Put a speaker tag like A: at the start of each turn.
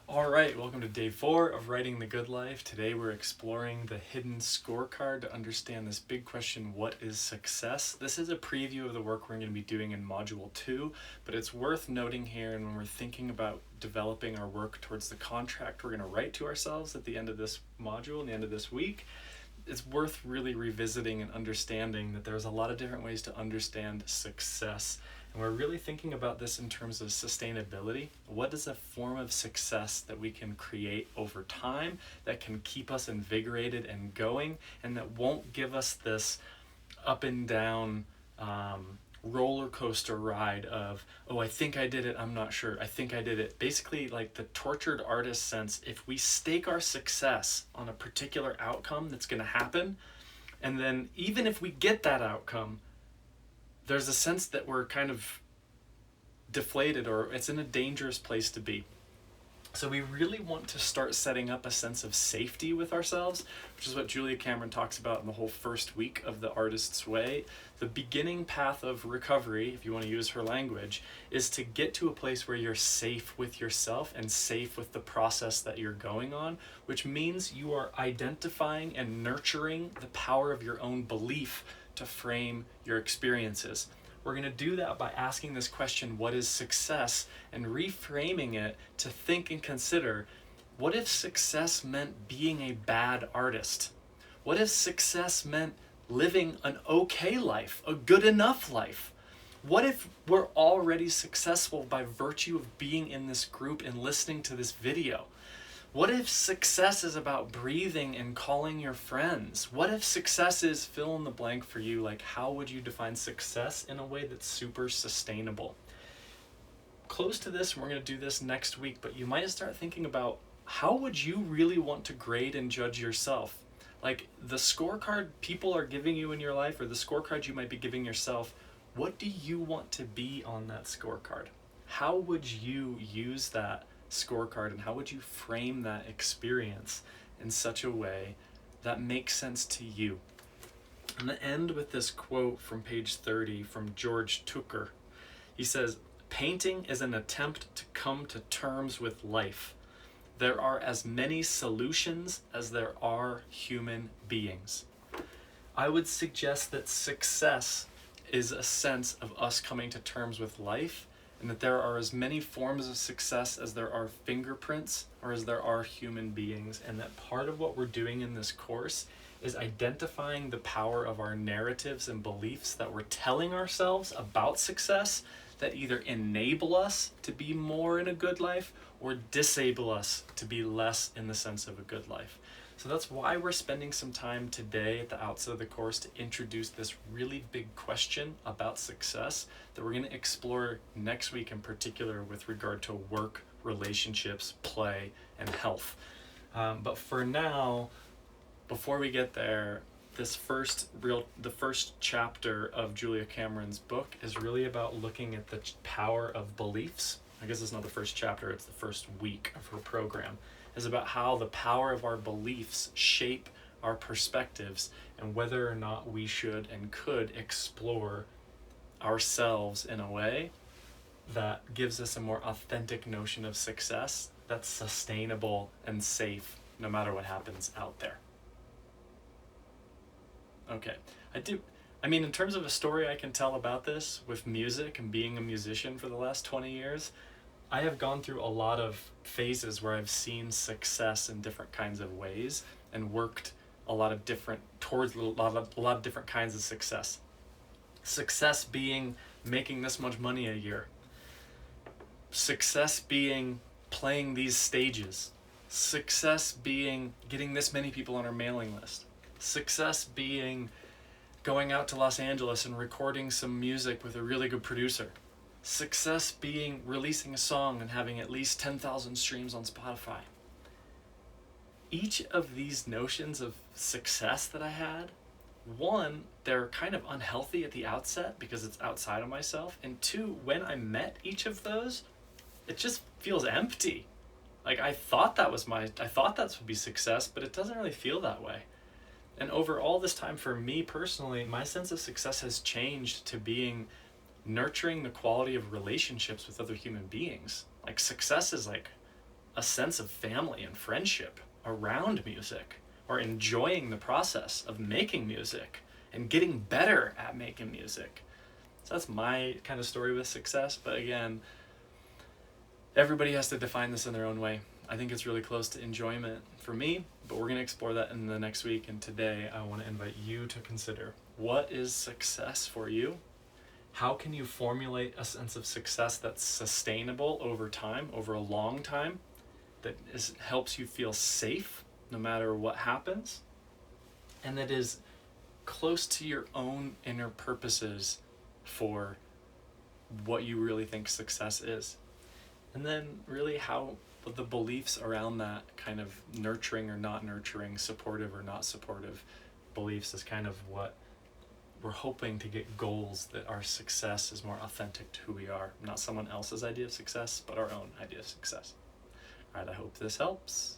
A: All right, welcome to day 4 of Writing the Good Life. Today we're exploring the hidden scorecard to understand this big question, what is success? This is a preview of the work we're going to be doing in Module 2, but it's worth noting here, and when we're thinking about developing our work towards the contract we're going to write to ourselves at the end of this module and the end of this week, it's worth really revisiting and understanding that there's a lot of different ways to understand success. And we're really thinking about this in terms of sustainability. What is a form of success that we can create over time that can keep us invigorated and going, and that won't give us this up and down roller coaster ride of, oh, I think I did it, I'm not sure, I think I did it. Basically, like the tortured artist sense, if we stake our success on a particular outcome that's going to happen, and then even if we get that outcome, there's a sense that we're kind of deflated, or it's in a dangerous place to be. So we really want to start setting up a sense of safety with ourselves, which is what Julia Cameron talks about in the whole first week of The Artist's Way. The beginning path of recovery, if you want to use her language, is to get to a place where you're safe with yourself and safe with the process that you're going on, which means you are identifying and nurturing the power of your own belief to frame your experiences. We're going to do that by asking this question, what is success, and reframing it to think and consider, what if success meant being a bad artist? What if success meant living an okay life, a good enough life? What if we're already successful by virtue of being in this group and listening to this video? What if success is about breathing and calling your friends? What if success is fill in the blank for you? Like, how would you define success in a way that's super sustainable? Close to this, and we're going to do this next week, but you might start thinking about, how would you really want to grade and judge yourself? Like, the scorecard people are giving you in your life, or the scorecard you might be giving yourself, what do you want to be on that scorecard? How would you use that scorecard, and how would you frame that experience in such a way that makes sense to you? I'm going to end with this quote from page 30 from George Tucker. He says, "Painting is an attempt to come to terms with life. There are as many solutions as there are human beings." I would suggest that success is a sense of us coming to terms with life, and that there are as many forms of success as there are fingerprints, or as there are human beings, and that part of what we're doing in this course is identifying the power of our narratives and beliefs that we're telling ourselves about success that either enable us to be more in a good life or disable us to be less in the sense of a good life. So that's why we're spending some time today at the outset of the course to introduce this really big question about success that we're going to explore next week, in particular with regard to work, relationships, play, and health. But for now, before we get there, the first chapter of Julia Cameron's book is really about looking at the power of beliefs. I guess it's not the first chapter, it's the first week of her program. Is about how the power of our beliefs shape our perspectives, and whether or not we should and could explore ourselves in a way that gives us a more authentic notion of success that's sustainable and safe no matter what happens out there. Okay, in terms of a story I can tell about this with music and being a musician for the last 20 years, I have gone through a lot of phases where I've seen success in different kinds of ways and worked towards a lot of different kinds of success. Success being making this much money a year. Success being playing these stages. Success being getting this many people on our mailing list. Success being going out to Los Angeles and recording some music with a really good producer. Success being releasing a song and having at least 10,000 streams on Spotify. Each of these notions of success that I had, one, they're kind of unhealthy at the outset because it's outside of myself, and two, when I met each of those, it just feels empty. Like I thought that would be success, but it doesn't really feel that way. And over all this time, for me personally, my sense of success has changed to being nurturing the quality of relationships with other human beings. Like success is like a sense of family and friendship around music, or enjoying the process of making music and getting better at making music. So that's my kind of story with success. But again, everybody has to define this in their own way. I think it's really close to enjoyment for me, but we're going to explore that in the next week. And today I want to invite you to consider, what is success for you? How can you formulate a sense of success that's sustainable over time, over a long time, that helps you feel safe no matter what happens, and that is close to your own inner purposes for what you really think success is? And then really how the beliefs around that, kind of nurturing or not nurturing, supportive or not supportive beliefs, is kind of what we're hoping to get goals that our success is more authentic to who we are, not someone else's idea of success, but our own idea of success. All right, I hope this helps.